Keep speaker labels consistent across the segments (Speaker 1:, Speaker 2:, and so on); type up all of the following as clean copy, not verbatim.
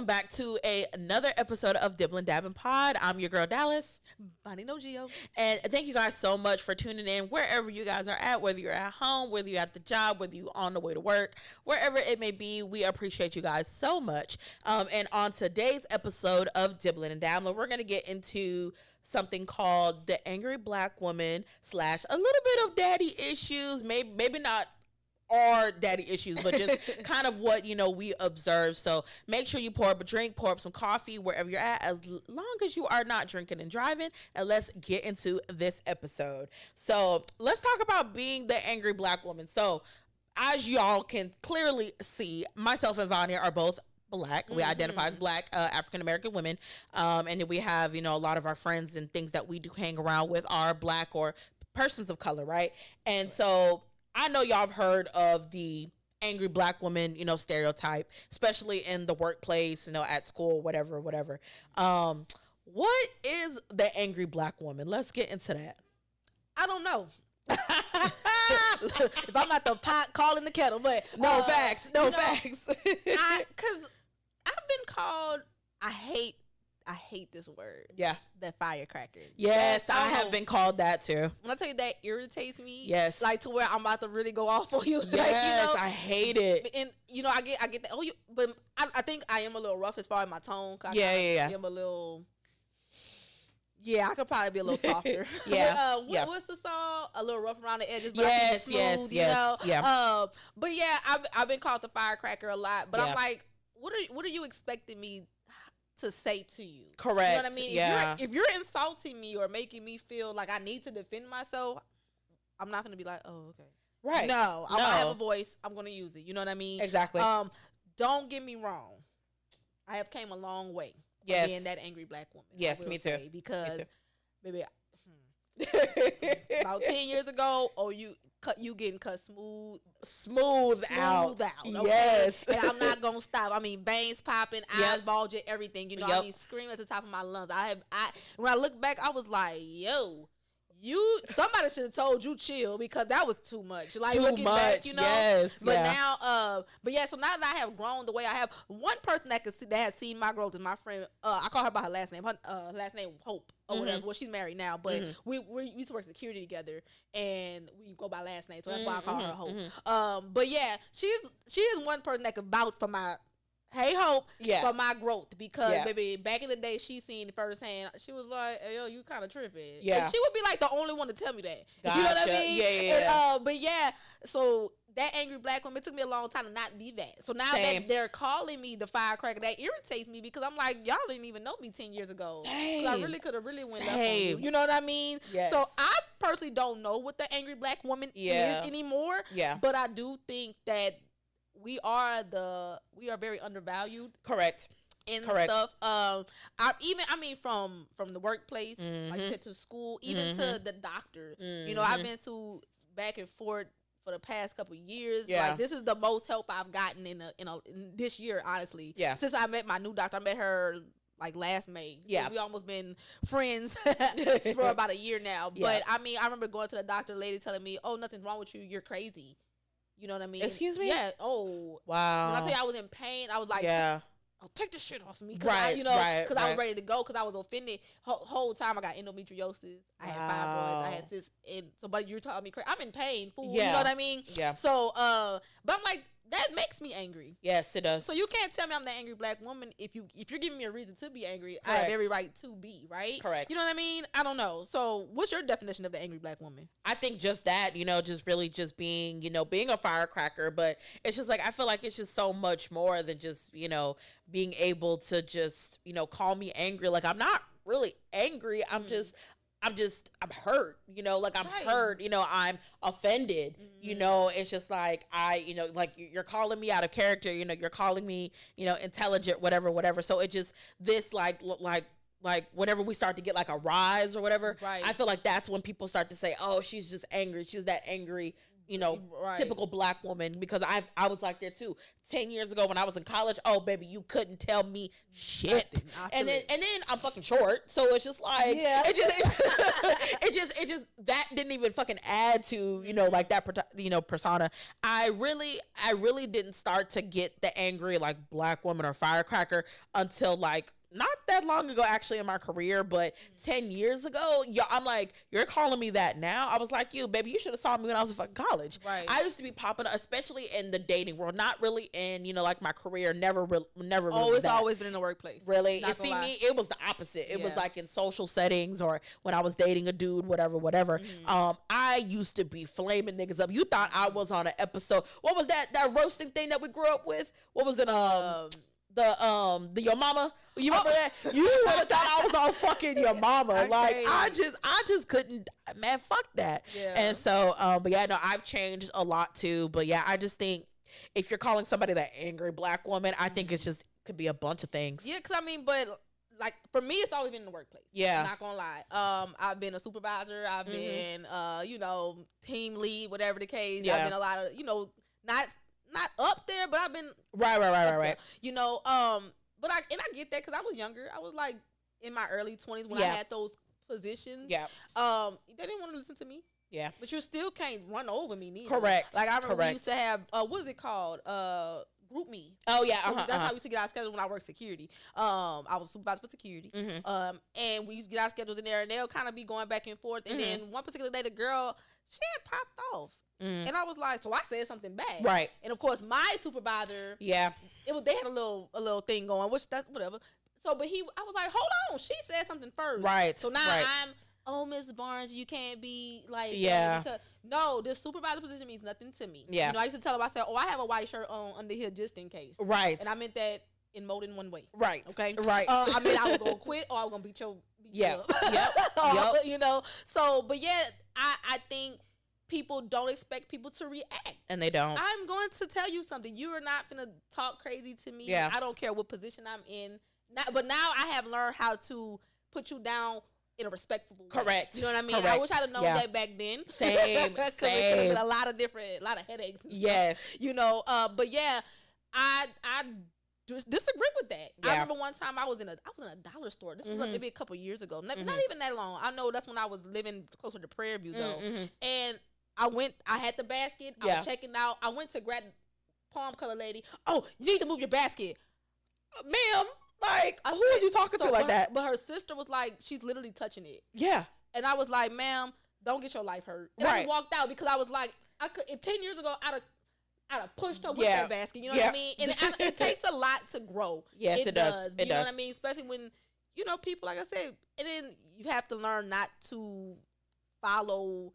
Speaker 1: back to another episode of Dibble and Dabble Pod. I'm your girl Dallas.
Speaker 2: Voni no Geo.
Speaker 1: And thank you guys so much for tuning in wherever you guys are at, whether you're at home, whether you're at the job, whether you're on the way to work, wherever it may be. We appreciate you guys so much. And on today's episode of Dibbling and Dabbling, we're going to get into something called the angry black woman / a little bit of daddy issues, maybe not our daddy issues, but just kind of what, we observe. So make sure you pour up a drink, pour up some coffee wherever you're at, as long as you are not drinking and driving, and let's get into this episode. So let's talk about being the angry black woman. So as y'all can clearly see, myself and Voni are both black. We identify as black African-American women. And then we have, a lot of our friends and things that we do hang around with are black or persons of color, right? And so I know y'all have heard of the angry black woman, stereotype, especially in the workplace, at school, whatever. What is the angry black woman? Let's get into that.
Speaker 2: I don't know. If I'm at the pot calling the kettle, but
Speaker 1: no facts.
Speaker 2: Because I've been called, I hate this word.
Speaker 1: Yeah.
Speaker 2: The firecracker.
Speaker 1: Yes, I have been called that too.
Speaker 2: When I tell you that irritates me.
Speaker 1: Yes.
Speaker 2: Like to where I'm about to really go off on you.
Speaker 1: Yes, I hate it.
Speaker 2: And I get that. But I think I am a little rough as far as my tone.
Speaker 1: Yeah.
Speaker 2: I'm a little. Yeah, I could probably be a little softer. What's the song? A little rough around the edges, but
Speaker 1: yes,
Speaker 2: smooth,
Speaker 1: yes. Yeah.
Speaker 2: But yeah, I've been called the firecracker a lot. But I'm like, what are you expecting me to say to you?
Speaker 1: Correct.
Speaker 2: You know what I mean?
Speaker 1: Yeah.
Speaker 2: If you're insulting me or making me feel like I need to defend myself, I'm not gonna be like, oh, okay.
Speaker 1: Right.
Speaker 2: No, I have a voice. I'm gonna use it. You know what I mean?
Speaker 1: Exactly.
Speaker 2: Don't get me wrong. I have came a long way.
Speaker 1: Yes.
Speaker 2: Being that angry black woman.
Speaker 1: Yes, me too.
Speaker 2: Because, baby, about 10 years ago, you getting cut smooth out. Okay?
Speaker 1: Yes.
Speaker 2: And I'm not gonna stop. I mean, veins popping, eyes bulging, everything. I mean, screaming at the top of my lungs. When I look back, I was like, yo. Somebody should have told you chill, because that was too much. Like
Speaker 1: too
Speaker 2: looking
Speaker 1: much,
Speaker 2: back,
Speaker 1: yes.
Speaker 2: But now, so now that I have grown the way I have, one person that has seen my growth is my friend. I call her by her last name. Her last name Hope or whatever. Well, she's married now, but we used to work security together, and we go by last name, so that's why I call her Hope. But yeah, she is one person that can vouch for my. Hey, Hope, for my growth, because baby, back in the day, she seen it firsthand. She was like, hey, yo, you kind of tripping.
Speaker 1: Yeah.
Speaker 2: And she would be like the only one to tell me that.
Speaker 1: Gotcha.
Speaker 2: You know what I mean?
Speaker 1: Yeah.
Speaker 2: And, but yeah, so that angry black woman, it took me a long time to not be that. So now that they're calling me the firecracker, that irritates me, because I'm like, y'all didn't even know me 10 years ago. I really could have went left on you. You know what I mean?
Speaker 1: Yes.
Speaker 2: So I personally don't know what the angry black woman is anymore.
Speaker 1: Yeah.
Speaker 2: But I do think that we are very undervalued.
Speaker 1: Correct.
Speaker 2: And stuff. From the workplace, like you said, to school, even to the doctor. I've been to back and forth for the past couple of years.
Speaker 1: Yeah.
Speaker 2: Like, this is the most help I've gotten in this year, honestly.
Speaker 1: Yeah.
Speaker 2: Since I met my new doctor. I met her like last May.
Speaker 1: Yeah.
Speaker 2: So we almost been friends for about a year now. But I mean, I remember going to the doctor, lady telling me, oh, nothing's wrong with you. You're crazy. You know what I mean?
Speaker 1: Excuse me?
Speaker 2: Yeah. Oh.
Speaker 1: Wow.
Speaker 2: When I tell you I was in pain, I was like, I'll take this shit off me.
Speaker 1: Right.
Speaker 2: Because I was ready to go, because I was offended. Whole time I got endometriosis. I had fibroids. I had cysts. And so, but you're telling me crazy. I'm in pain, fool.
Speaker 1: Yeah.
Speaker 2: You know what I mean?
Speaker 1: Yeah.
Speaker 2: So, but I'm like, that makes me angry.
Speaker 1: Yes, it does.
Speaker 2: So you can't tell me I'm the angry black woman if you're giving me a reason to be angry.
Speaker 1: Correct.
Speaker 2: I have every right to be, right?
Speaker 1: Correct.
Speaker 2: You know what I mean? I don't know. So what's your definition of the angry black woman?
Speaker 1: I think just that, just really just being, being a firecracker, but it's just like, I feel like it's just so much more than just, being able to just, call me angry. Like, I'm not really angry. I'm hurt, like I'm hurt, I'm offended, it's just like, like you're calling me out of character, you're calling me, intelligent, whatever. So it just, this like whenever we start to get like a rise or whatever, I feel like that's when people start to say, oh, she's just angry. She's that angry typical black woman, because I was like there too. 10 years ago when I was in college, oh baby, you couldn't tell me shit. And then I'm fucking short, so it's just like it just that didn't even fucking add to like that persona. I really didn't start to get the angry like black woman or firecracker until like not that long ago, actually, in my career, but 10 years ago, I'm like, you're calling me that now? I was like, baby, you should have saw me when I was in fucking college.
Speaker 2: Right.
Speaker 1: I used to be popping up, especially in the dating world, not really in, like my career, never really.
Speaker 2: Oh, it's always been in the workplace.
Speaker 1: Really? And see, me, it was the opposite. It was like in social settings or when I was dating a dude, whatever. Mm-hmm. I used to be flaming niggas up. You thought I was on an episode. What was that roasting thing that we grew up with? What was it? The Your Mama. You remember that? You would have thought I was on fucking Your Mama. Like I just couldn't, man, fuck that. Yeah. And so, but yeah, no, I've changed a lot too. But yeah, I just think if you're calling somebody that angry black woman, I think it's just could be a bunch of things.
Speaker 2: Yeah, because I mean, but like for me, it's always been in the workplace. Yeah, I'm not gonna lie. I've been a supervisor. I've been, team lead, whatever the case. Yeah. I've been a lot of, not up there, but I've been
Speaker 1: right.
Speaker 2: But I get that because I was younger. I was like in my early 20s when I had those positions. Yeah. They didn't want to listen to me.
Speaker 1: Yeah.
Speaker 2: But you still can't run over me neither.
Speaker 1: Correct.
Speaker 2: Like I remember we used to have what is it called? Group me.
Speaker 1: Oh yeah.
Speaker 2: That's how we used to get our schedules when I worked security. I was supervisor for security. Mm-hmm. And we used to get our schedules in there, and they'll kind of be going back and forth. And then one particular day, the girl, she had popped off. And I was like, so I said something bad,
Speaker 1: right?
Speaker 2: And of course, my supervisor, they had a little thing going, which that's whatever. So, but I was like, hold on, she said something first,
Speaker 1: right?
Speaker 2: So now I'm, Miss Barnes, you can't be like, because, no, this supervisor position means nothing to me. Yeah, I used to tell him, I said, I have a white shirt on under here just in case, right? And I meant that in more than one way,
Speaker 1: right?
Speaker 2: Okay,
Speaker 1: right.
Speaker 2: I mean, I was gonna quit or I was gonna beat you up.
Speaker 1: Yep.
Speaker 2: So, but yeah, I think people don't expect people to react.
Speaker 1: And they don't.
Speaker 2: I'm going to tell you something. You are not going to talk crazy to me.
Speaker 1: Yeah.
Speaker 2: I don't care what position I'm in. But now I have learned how to put you down in a respectful way.
Speaker 1: Correct.
Speaker 2: You know what I mean?
Speaker 1: Correct.
Speaker 2: I wish I'd have known that back then.
Speaker 1: Same.
Speaker 2: Because it could have been a lot of headaches.
Speaker 1: Yes.
Speaker 2: But yeah, I disagree with that.
Speaker 1: Yeah.
Speaker 2: I remember one time I was in a dollar store. This was maybe a couple years ago. Not even that long. I know that's when I was living closer to Prairie View though. And I had the basket. I was checking out. I went to grab palm color lady. Oh, you need to move your basket.
Speaker 1: Ma'am, like, who are you talking to like that?
Speaker 2: But her sister was like, she's literally touching it.
Speaker 1: Yeah.
Speaker 2: And I was like, ma'am, don't get your life hurt. And I just walked out because I was like, if 10 years ago, I'd have pushed her with that basket. You know what I mean? And it takes a lot to grow. Yes, it does. You know what I mean? Especially when, people, like I said, and then you have to learn not to follow.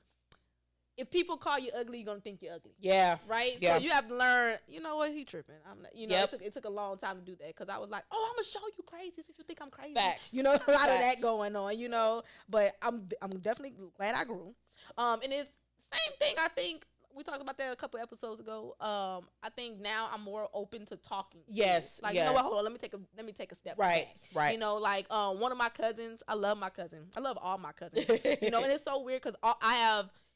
Speaker 2: If people call you ugly, you're gonna think you're ugly. Yeah. Right? Yeah. So you have to learn, he tripping. I'm not, it took a long time to do that because I was like, I'm gonna show you crazy since you think I'm crazy. Facts. A lot of that going on, but I'm definitely glad I grew. And it's same thing, I think we talked about that a couple episodes ago. I think now I'm more open to talking. Yes. Like, you know what, hold on, let me take a step back. Right. One of my cousins, I love my cousin. I love all my cousins. And it's so weird because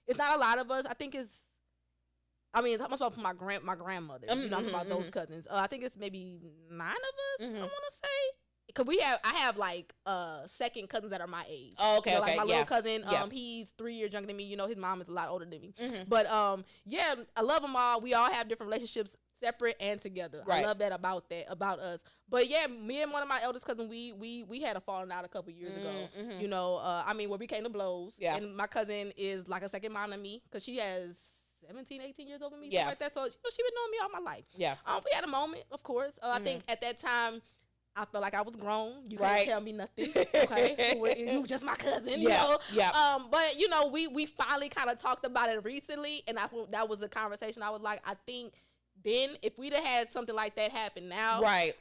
Speaker 2: it's not a lot of us. I think I'm talking for my grandmother. I'm talking about those cousins. I think it's maybe 9 of us, I want to say. Because I have like second cousins that are my age. Oh, okay, like my little cousin, he's 3 years younger than me. His mom is a lot older than me. But I love them all. We all have different relationships, separate and together. Right. I love that about us. But yeah, me and one of my eldest cousins, we had a falling out a couple years ago. Where we came to blows. Yeah. And my cousin is like a second mom to me because she has 17, 18 years over me, something like that. So she been knowing me all my life. Yeah. We had a moment, of course. I think at that time, I felt like I was grown. You can't tell me nothing. Okay. You were just my cousin, you know? Yeah. But we finally kind of talked about it recently, and that was a conversation. I was like, I think then if we'd have had something like that happen now, right,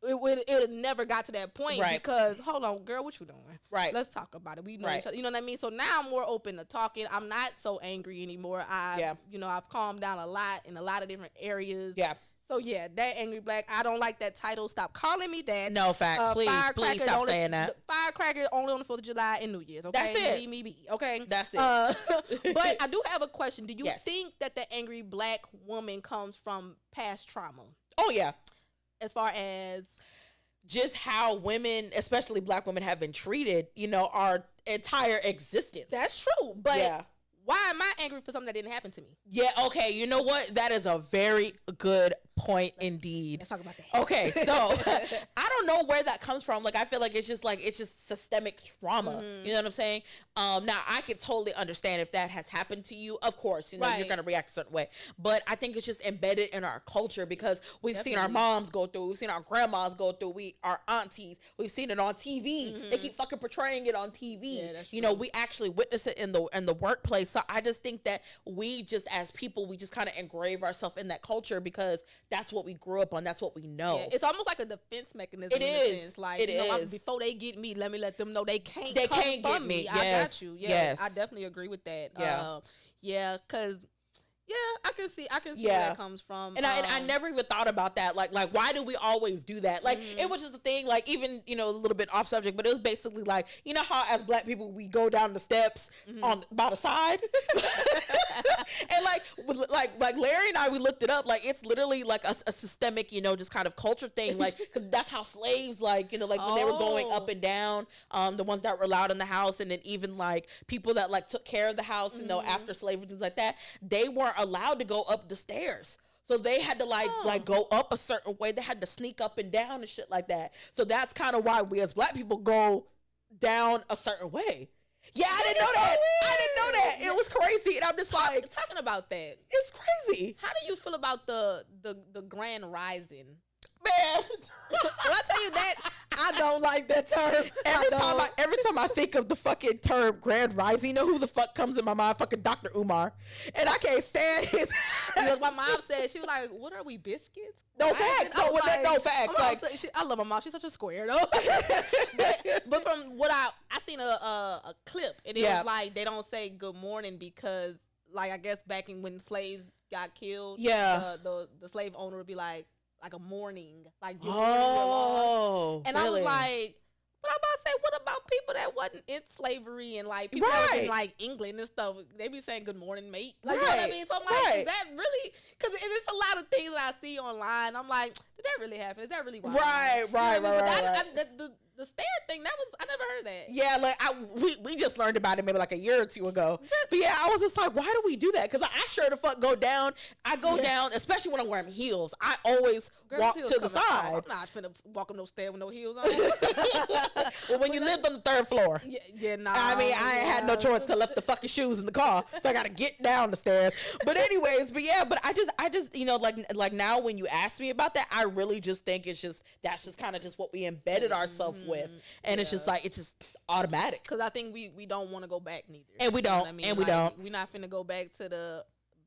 Speaker 2: it never got to that point because hold on, girl, what you doing? Right. Let's talk about it. We know each other. You know what I mean? So now I'm more open to talking. I'm not so angry anymore. I've calmed down a lot in a lot of different areas. Yeah. So yeah, that angry black. I don't like that title. Stop calling me that.
Speaker 1: No, facts. Please stop saying that.
Speaker 2: Firecracker only on the 4th of July and New Year's. Okay,
Speaker 1: that's it.
Speaker 2: Leave me be. Okay,
Speaker 1: that's it.
Speaker 2: But I do have a question. Do you
Speaker 1: Yes.
Speaker 2: think that the angry black woman comes from past trauma?
Speaker 1: Oh yeah.
Speaker 2: As far as
Speaker 1: just how women, especially black women, have been treated, our entire existence.
Speaker 2: That's true. But
Speaker 1: yeah.
Speaker 2: Why am I angry for something that didn't happen to me?
Speaker 1: Yeah, okay. You know what? That is a very good point indeed.
Speaker 2: Let's talk about that.
Speaker 1: Okay, so I don't know where that comes from. Like, I feel like it's just systemic trauma. Mm-hmm. You know what I'm saying? Now, I could totally understand if that has happened to you. Of course, you're going to react a certain way. But I think it's just embedded in our culture because we've seen our moms go through, we've seen our grandmas go through, our aunties, we've seen it on TV. Mm-hmm. They keep fucking portraying it on TV. Yeah, that's true. We actually witness it in the workplace. So I just think that we just, as people, we just kind of engrave ourselves in that culture because that's what we grew up on. That's what we know. Yeah,
Speaker 2: it's almost like a defense mechanism.
Speaker 1: It is.
Speaker 2: Like,
Speaker 1: it is.
Speaker 2: Before they get me, let them know they can't
Speaker 1: get me.
Speaker 2: Yes. I got you. Yeah, yes. I definitely agree with that. Yeah. Because I can see where that comes from.
Speaker 1: And I never even thought about that. Like why do we always do that? Like it was just a thing, like even, a little bit off subject, but it was basically like, how as black people we go down the steps by the side. And like Larry and I, we looked it up, like it's literally like a systemic, just kind of culture thing. Like, cause that's how slaves when they were going up and down, the ones that were allowed in the house. And then even like people that like took care of the house, after slavery, things like that, they weren't allowed to go up the stairs. So they had to like go up a certain way. They had to sneak up and down and shit like that. So that's kind of why we as black people go down a certain way. Yeah, I didn't know that. I didn't know that. It was crazy. And I'm just like,
Speaker 2: talking about that.
Speaker 1: It's crazy.
Speaker 2: How do you feel about the grand rising?
Speaker 1: Man,
Speaker 2: when I tell you that, I don't like that term.
Speaker 1: Every time I think of the fucking term grand rising, you know who the fuck comes in my mind? Fucking Dr. Umar. And I can't stand his.
Speaker 2: Look, my mom said, she was like, what are we, biscuits?
Speaker 1: No facts. No facts. Like,
Speaker 2: I love my mom. She's such a square, though. but from what I seen a clip, and it was like, they don't say good morning because, like, I guess back when slaves got killed, the slave owner would be like a mourning, like you're mourning. And really? I was like, but I'm about to say, what about people that wasn't in slavery and like people that was in like England and stuff? They be saying good morning, mate. Like, you know what I mean? So I'm like, is that really? Because it's a lot of things that I see online. I'm like, did that really happen? Is that really wild?
Speaker 1: Right.
Speaker 2: The stare thing, I never heard that.
Speaker 1: Yeah, like we just learned about it maybe like a year or two ago. But yeah, I was just like, why do we do that? Because I sure the fuck go down. I go down, especially when I'm wearing heels. I always walk to the side.
Speaker 2: I'm not finna walk up no stairs with no heels on.
Speaker 1: Well, when you lived on the 3rd floor.
Speaker 2: Nah.
Speaker 1: I mean, I ain't had no choice to left the fucking shoes in the car, so I gotta get down the stairs. But anyways, but I just like now when you ask me about that, I really just think that's just kind of just what we embedded ourselves with, and it's just like it's just automatic.
Speaker 2: Because I think we don't want to go back neither,
Speaker 1: and we don't,
Speaker 2: We're not finna go back to the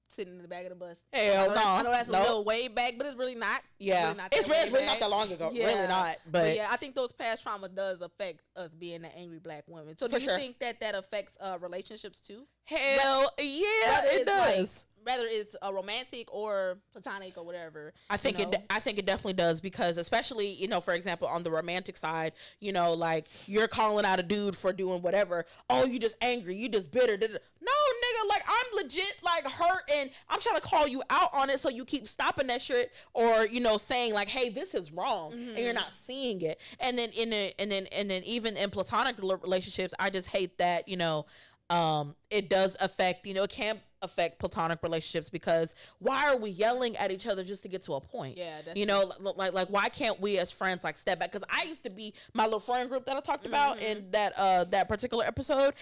Speaker 2: sitting in the back of the bus.
Speaker 1: Hell no.
Speaker 2: I know that's a little way back, but it's really not.
Speaker 1: Yeah, it's really not that long ago. Yeah. Really not. But
Speaker 2: yeah, I think those past trauma does affect us being the angry black women. So do you think that affects relationships too?
Speaker 1: Hell yeah, it does.
Speaker 2: Whether it's a romantic or platonic or whatever.
Speaker 1: I think it definitely does, because especially, for example, on the romantic side, like you're calling out a dude for doing whatever. Oh, you just angry. You just bitter. No, nigga, like I'm legit like hurt and I'm trying to call you out on it. So you keep stopping that shit or, saying like, hey, this is wrong and you're not seeing it. And then even in platonic relationships, I just hate that, it does affect, it can affect platonic relationships, because why are we yelling at each other just to get to a point?
Speaker 2: Yeah, that's
Speaker 1: like why can't we as friends like step back? Because I used to be my little friend group that I talked about in that particular episode.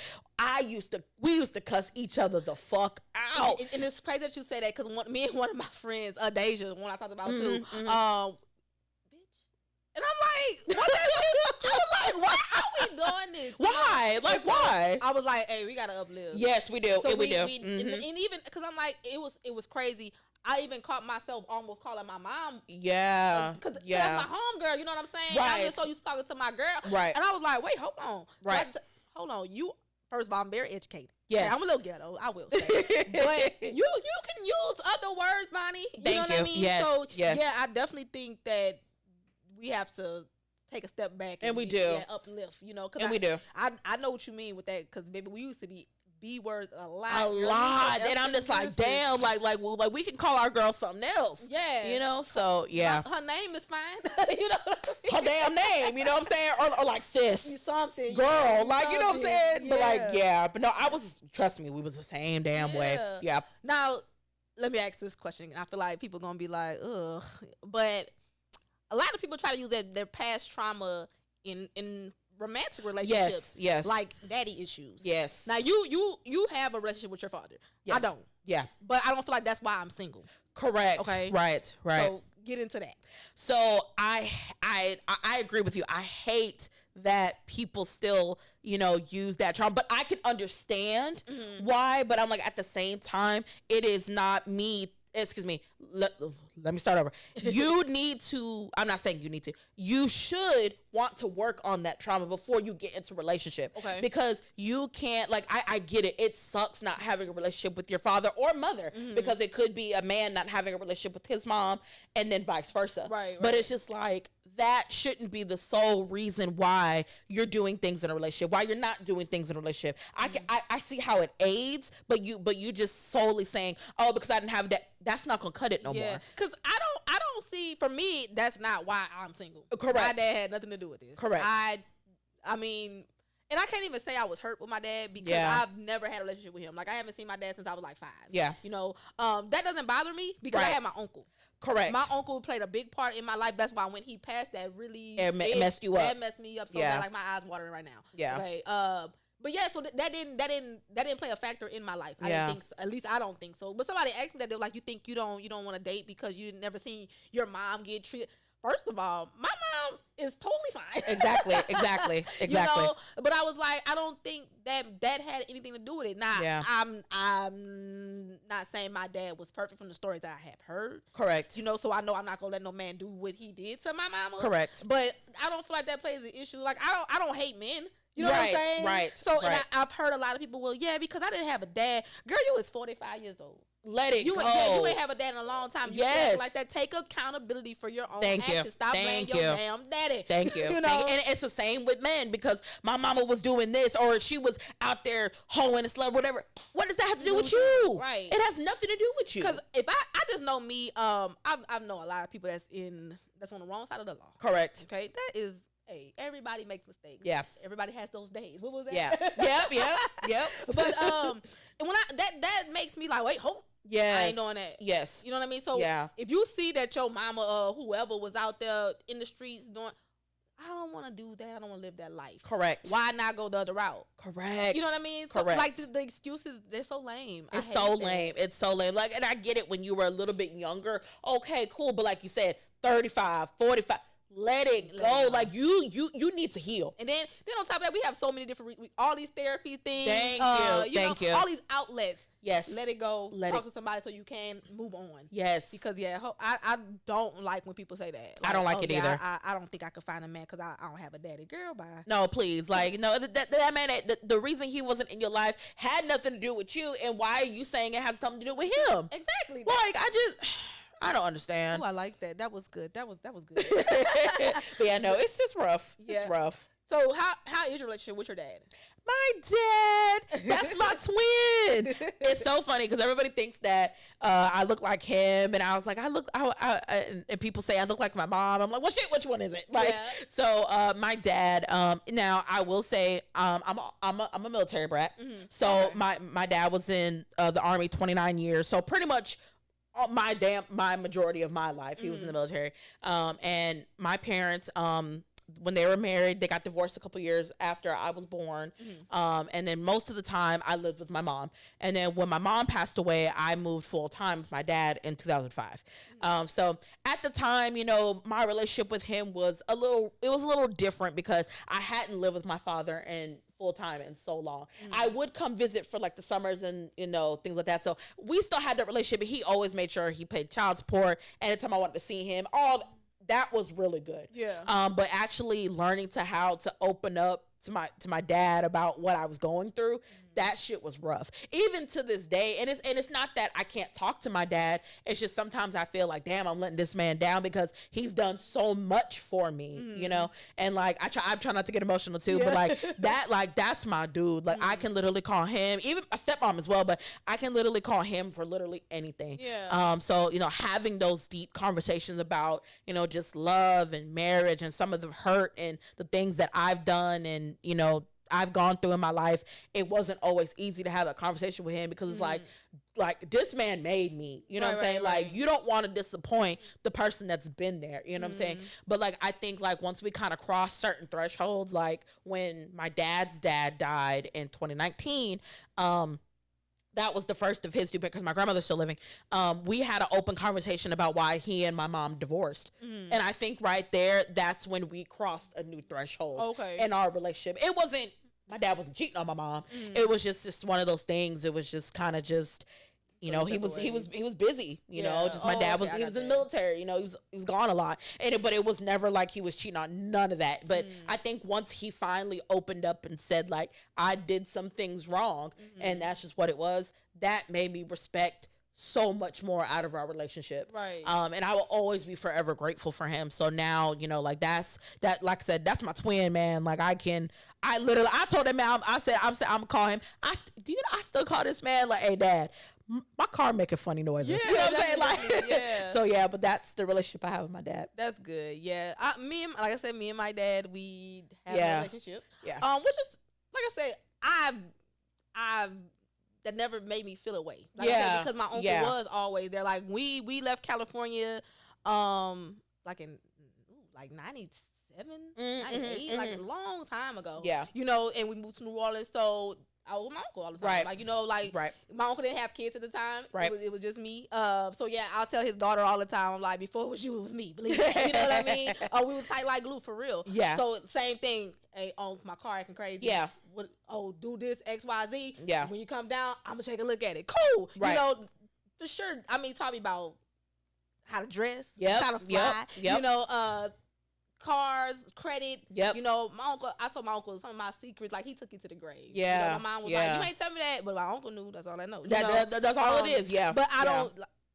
Speaker 1: We used to cuss each other the fuck out,
Speaker 2: and it's crazy that you say that, because me and one of my friends, Deja, the one I talked about too, and I'm like, what I was like, why are we doing this?
Speaker 1: Why? Like, why?
Speaker 2: I was like, hey, we gotta uplift.
Speaker 1: Yes, we do.
Speaker 2: So we do. And even because I'm like, it was crazy. I even caught myself almost calling my mom.
Speaker 1: Yeah.
Speaker 2: Because that's my homegirl. You know what I'm saying?
Speaker 1: Right.
Speaker 2: I'm just so used to talking to my girl.
Speaker 1: Right.
Speaker 2: And I was like, wait, hold on.
Speaker 1: Right.
Speaker 2: Hold on. You First of all, I'm very educated.
Speaker 1: Yes.
Speaker 2: Okay, I'm a little ghetto, I will say. But you can use other words, Voni. You know what I mean?
Speaker 1: Yes.
Speaker 2: So,
Speaker 1: yes.
Speaker 2: yeah, I definitely think that we have to take a step back.
Speaker 1: And we do.
Speaker 2: Yeah, uplift, you know.
Speaker 1: And we do.
Speaker 2: I know what you mean with that because, baby, we used to be B-words a lot.
Speaker 1: And I'm just like, damn, like we can call our girl something else.
Speaker 2: Yeah.
Speaker 1: You know, so, yeah.
Speaker 2: Her name is fine. You know what I mean?
Speaker 1: Her damn name, you know what I'm saying? Or like, sis.
Speaker 2: Something.
Speaker 1: Girl, like, you know what I'm saying?
Speaker 2: Yeah.
Speaker 1: But like, yeah. But no, trust me, we was the same damn way. Yeah.
Speaker 2: Now, let me ask this question. I feel like people going to be like, ugh. But a lot of people try to use their past trauma in romantic relationships.
Speaker 1: Yes.
Speaker 2: Like daddy issues.
Speaker 1: Yes.
Speaker 2: Now you have a relationship with your father.
Speaker 1: Yes.
Speaker 2: I don't.
Speaker 1: Yeah.
Speaker 2: But I don't feel like that's why I'm single.
Speaker 1: Correct.
Speaker 2: Okay.
Speaker 1: Right.
Speaker 2: So get into that.
Speaker 1: So I agree with you. I hate that people still, use that trauma, but I can understand why, but I'm like, at the same time, it is not me. Excuse me. Let me start over. You need to, I'm not saying you need to, you should want to work on that trauma before you get into a relationship.
Speaker 2: Okay.
Speaker 1: Because you can't, like, I get it. It sucks not having a relationship with your father or mother because it could be a man not having a relationship with his mom and then vice versa.
Speaker 2: Right.
Speaker 1: But it's just like, that shouldn't be the sole reason why you're doing things in a relationship, why you're not doing things in a relationship. I see how it aids, but you just solely saying, oh, because I didn't have that, that's not gonna cut it no more.
Speaker 2: Because I don't see, for me, that's not why I'm single.
Speaker 1: Correct.
Speaker 2: My dad had nothing to do with this.
Speaker 1: Correct.
Speaker 2: I mean, and I can't even say I was hurt with my dad because I've never had a relationship with him. Like, I haven't seen my dad since I was like 5.
Speaker 1: Yeah.
Speaker 2: That doesn't bother me because I had my uncle.
Speaker 1: Correct.
Speaker 2: My uncle played a big part in my life. That's why when he passed, that really
Speaker 1: messed you up.
Speaker 2: That messed me up so bad. Like, my eyes watering right now.
Speaker 1: Yeah.
Speaker 2: Okay. But yeah, so that didn't play a factor in my life. I didn't think so. At least I don't think so. But somebody asked me that, they're like, you think you don't want to date because you never seen your mom get treated. First of all, my mom is totally fine.
Speaker 1: Exactly.
Speaker 2: But I was like, I don't think that had anything to do with it. Now, I'm not saying my dad was perfect from the stories that I have heard.
Speaker 1: Correct.
Speaker 2: So I know I'm not gonna let no man do what he did to my mama.
Speaker 1: Correct.
Speaker 2: But I don't feel like that plays an issue. Like, I don't hate men. You know what I'm saying?
Speaker 1: Right.
Speaker 2: So and I've heard a lot of people, well, yeah, because I didn't have a dad. Girl, you was 45 years old.
Speaker 1: Let it go.
Speaker 2: Yeah, you ain't have a dad in a long time. You
Speaker 1: yes.
Speaker 2: like that. Take accountability for your own
Speaker 1: Thank
Speaker 2: actions.
Speaker 1: You.
Speaker 2: Stop
Speaker 1: Thank
Speaker 2: blaming
Speaker 1: you.
Speaker 2: your damn daddy.
Speaker 1: Thank you. And it's the same with men because my mama was doing this or she was out there hoeing and slut, whatever. What does that have to do with you?
Speaker 2: Right.
Speaker 1: It has nothing to do with you.
Speaker 2: Because if I just know me, I know a lot of people that's on the wrong side of the law.
Speaker 1: Correct.
Speaker 2: Okay, that is. Hey, everybody makes mistakes.
Speaker 1: Yeah.
Speaker 2: Everybody has those days. What was that?
Speaker 1: Yeah. Yep.
Speaker 2: But and when that makes me like, wait, hold.
Speaker 1: Yes.
Speaker 2: I ain't doing that.
Speaker 1: Yes.
Speaker 2: You know what I mean? So if you see that your mama or whoever was out there in the streets doing, I don't want to do that. I don't want to live that life.
Speaker 1: Correct.
Speaker 2: Why not go the other route?
Speaker 1: Correct.
Speaker 2: You know what I mean?
Speaker 1: Correct.
Speaker 2: So, like the excuses, they're so lame.
Speaker 1: It's so lame. It's so lame. Like, and I get it when you were a little bit younger. Okay, cool. But like you said, 35, 45. Let it go. Like you need to heal.
Speaker 2: And then on top of that, we have so many different all these therapy things.
Speaker 1: Thank you.
Speaker 2: All these outlets.
Speaker 1: Yes.
Speaker 2: Let it go. Talk to somebody so you can move on.
Speaker 1: Yes.
Speaker 2: Because I don't like when people say that. Like,
Speaker 1: I don't like it either.
Speaker 2: I don't think I could find a man because I don't have a daddy. Girl, bye.
Speaker 1: No, please. Like, no, that man, the reason he wasn't in your life had nothing to do with you. And why are you saying it has something to do with him?
Speaker 2: Exactly.
Speaker 1: Like, I don't understand.
Speaker 2: Oh, I like that. That was good. That was good.
Speaker 1: But yeah, no, it's just rough. Yeah. It's rough.
Speaker 2: So how is your relationship with your dad?
Speaker 1: My dad, that's my twin. It's so funny because everybody thinks that I look like him, and I was like, and people say I look like my mom. I'm like, well, shit, which one is it? Like, so my dad. Now I will say, I'm a military brat. Mm-hmm. So my dad was in the Army 29 years. So pretty much. My majority of my life, he was in the military. And my parents, when they were married, they got divorced a couple years after I was born. And then most of the time I lived with my mom. And then when my mom passed away, I moved full time with my dad in 2005. So at the time, my relationship with him was a little different because I hadn't lived with my father in full time in so long. I would come visit for like the summers and things like that. So we still had that relationship, but he always made sure he paid child support anytime I wanted to see him. All that was really good.
Speaker 2: Yeah.
Speaker 1: But actually learning how to open up to my dad about what I was going through, that shit was rough. Even to this day, and it's not that I can't talk to my dad. It's just sometimes I feel like, damn, I'm letting this man down because he's done so much for me, you know. And like I try not to get emotional too, but that's my dude. Like I can literally call him, even my stepmom as well, but I can literally call him for literally anything.
Speaker 2: Yeah.
Speaker 1: So you know, having those deep conversations about, you know, just love and marriage and some of the hurt and the things that I've done and, you know, I've gone through in my life, it wasn't always easy to have a conversation with him because it's like this man made me, you know what I'm saying?
Speaker 2: Right.
Speaker 1: Like, you don't want to disappoint the person that's been there, you know what I'm saying? But like, I think like once we kind of cross certain thresholds, like when my dad's dad died in 2019, that was the first of his two, because my grandmother's still living. We had an open conversation about why he and my mom divorced. And I think right there, that's when we crossed a new threshold in our relationship. It wasn't, my dad wasn't cheating on my mom. It was just one of those things. It was just kind of just, you know, he was busy, you know, just my dad he was in the military, you know, he was gone a lot. But it was never like he was cheating on, none of that. But I think once he finally opened up and said like, I did some things wrong and that's just what it was, that made me respect so much more out of our relationship.
Speaker 2: Right.
Speaker 1: And I will always be forever grateful for him. So now, you know, like that, like I said, that's my twin, man. Like I told him, I'm gonna call him. I still call this man like, hey dad, my car making funny noises.
Speaker 2: Yeah,
Speaker 1: you know what I'm saying? Like,
Speaker 2: yeah.
Speaker 1: So yeah, but that's the relationship I have with my dad.
Speaker 2: That's good. Yeah. Me and my dad, we have a relationship.
Speaker 1: Yeah.
Speaker 2: Which is, like I said, I've that never made me feel away. Like I said, because my uncle was always there. Like we left California, like in 97, 98, like a long time ago.
Speaker 1: Yeah.
Speaker 2: You know, and we moved to New Orleans, so I was with my uncle all the time.
Speaker 1: Right.
Speaker 2: Like, you know, like my uncle didn't have kids at the time.
Speaker 1: Right.
Speaker 2: It was just me. So yeah, I'll tell his daughter all the time, I'm like, before it was you, it was me. Believe it. You know what I mean? We was tight like glue for real.
Speaker 1: Yeah.
Speaker 2: So same thing. Hey, on my car acting crazy.
Speaker 1: Yeah.
Speaker 2: Do this XYZ.
Speaker 1: Yeah.
Speaker 2: When you come down, I'm gonna take a look at it. Cool.
Speaker 1: Right.
Speaker 2: You know, for sure. I mean, taught me about how to dress,
Speaker 1: yep.
Speaker 2: how to fly.
Speaker 1: Yep.
Speaker 2: You know, cars, credit.
Speaker 1: Yep.
Speaker 2: You know, I told my uncle some of my secrets, like he took it to the grave.
Speaker 1: Yeah.
Speaker 2: You know, my mom was like, you ain't tell me that, but my uncle knew. That's all I know.
Speaker 1: That's all it is. Yeah.
Speaker 2: But I don't.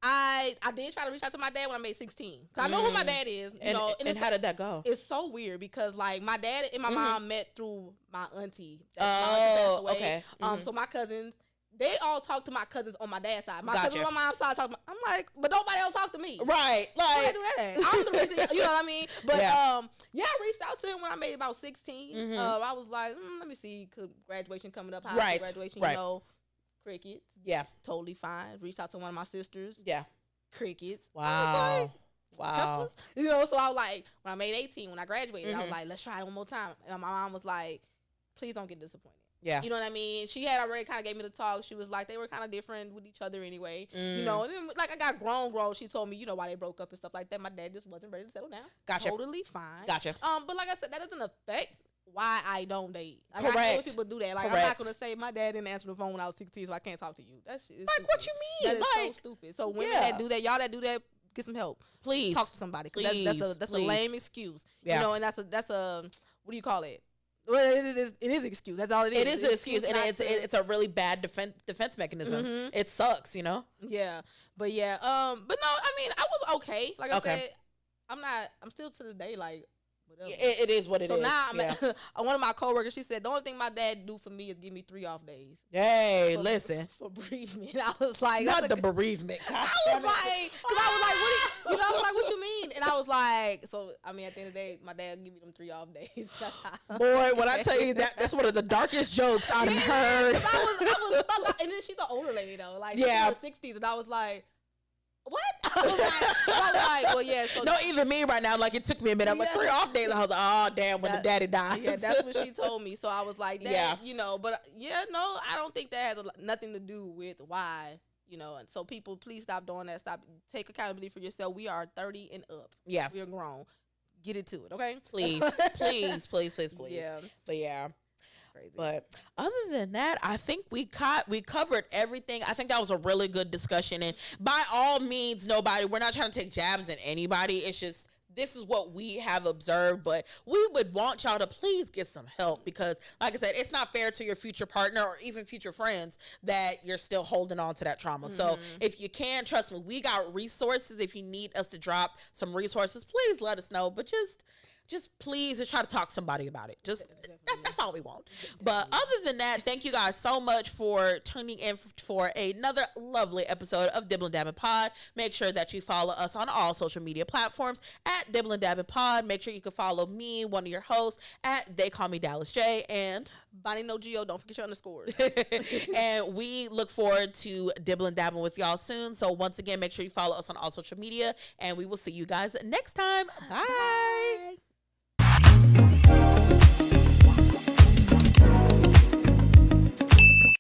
Speaker 2: I did try to reach out to my dad when I made 16. Cause I know who my dad is. You know,
Speaker 1: and how did that go?
Speaker 2: It's so weird because like my dad and my mom met through my auntie.
Speaker 1: My auntie passed away. Okay.
Speaker 2: So my cousins, they all talk to my cousins on my dad's side. My cousins on my mom's side talk. I'm like, but nobody else talk to me.
Speaker 1: Right. Like,
Speaker 2: where do that at? I'm the reason. You know what I mean? But I reached out to him when I made about 16. I was like, let me see, cause graduation coming up. High school graduation, you know. Crickets.
Speaker 1: Yeah.
Speaker 2: Totally fine. Reached out to one of my sisters.
Speaker 1: Yeah.
Speaker 2: Crickets.
Speaker 1: Wow.
Speaker 2: Wow. You know, so I was like, when I made 18, when I graduated, I was like, let's try it one more time. And my mom was like, please don't get disappointed.
Speaker 1: Yeah.
Speaker 2: You know what I mean? She had already kind of gave me the talk. She was like, they were kind of different with each other anyway. You know, and then, like I got grown. She told me, you know, why they broke up and stuff like that. My dad just wasn't ready to settle down.
Speaker 1: Gotcha.
Speaker 2: Totally fine.
Speaker 1: Gotcha.
Speaker 2: But like I said, that doesn't affect why I don't date. Like,
Speaker 1: Correct.
Speaker 2: I hate when people do that. Like,
Speaker 1: Correct.
Speaker 2: I'm not going to say my dad didn't answer the phone when I was 16, so I can't talk to you. That shit is
Speaker 1: like,
Speaker 2: stupid.
Speaker 1: what you mean?
Speaker 2: That is
Speaker 1: like,
Speaker 2: so stupid. So women that do that, y'all that do that, get some help.
Speaker 1: Please.
Speaker 2: Talk to somebody.
Speaker 1: Please.
Speaker 2: That's a lame excuse.
Speaker 1: Yeah.
Speaker 2: You know, and that's a what do you call it? Well, it is an excuse. That's all it is.
Speaker 1: It is an excuse, and it's a really bad defense mechanism. It sucks, you know.
Speaker 2: Yeah, but no, I mean, I was okay. Like I said, I'm still to this day like.
Speaker 1: It is what it is.
Speaker 2: So now one of my coworkers, she said the only thing my dad do for me is give me 3 off days.
Speaker 1: Hey, listen.
Speaker 2: For bereavement, I was like,
Speaker 1: not the bereavement.
Speaker 2: I was like, what you mean? And I was like, so I mean, at the end of the day, my dad give me them 3 off days.
Speaker 1: Boy, when I tell you that's one of the darkest jokes I've heard.
Speaker 2: I was stuck, and then she's an older lady though, like she's in her 60s, and I was like. What? I was like, well, yeah. So
Speaker 1: no, even me right now, like it took me a minute. I'm like 3 off days. I was like, oh damn, when the daddy died.
Speaker 2: Yeah, that's what she told me. So I was like, you know, but no, I don't think that has nothing to do with why, you know. And so people, please stop doing that. Stop. Take accountability for yourself. We are 30 and up.
Speaker 1: Yeah,
Speaker 2: we are grown. Get it to it, okay?
Speaker 1: Please. Yeah, but yeah. Crazy. But other than that, I think we covered everything. I think that was a really good discussion. And by all means, we're not trying to take jabs at anybody. It's just this is what we have observed, but we would want y'all to please get some help because, like I said, it's not fair to your future partner or even future friends that you're still holding on to that trauma. So if you can, trust me, we got resources. If you need us to drop some resources, please let us know. But just please just try to talk to somebody about it. That's all we want. But other than that, thank you guys so much for tuning in for another lovely episode of Dibble and Dabble Pod. Make sure that you follow us on all social media platforms at Dibble and Dabble Pod. Make sure you can follow me, one of your hosts, at theycallmed Dallas J, and
Speaker 2: Voni no Geo. Don't forget your underscores.
Speaker 1: And we look forward to Dibble and Dabbling with y'all soon. So once again, make sure you follow us on all social media, and we will see you guys next time. Bye.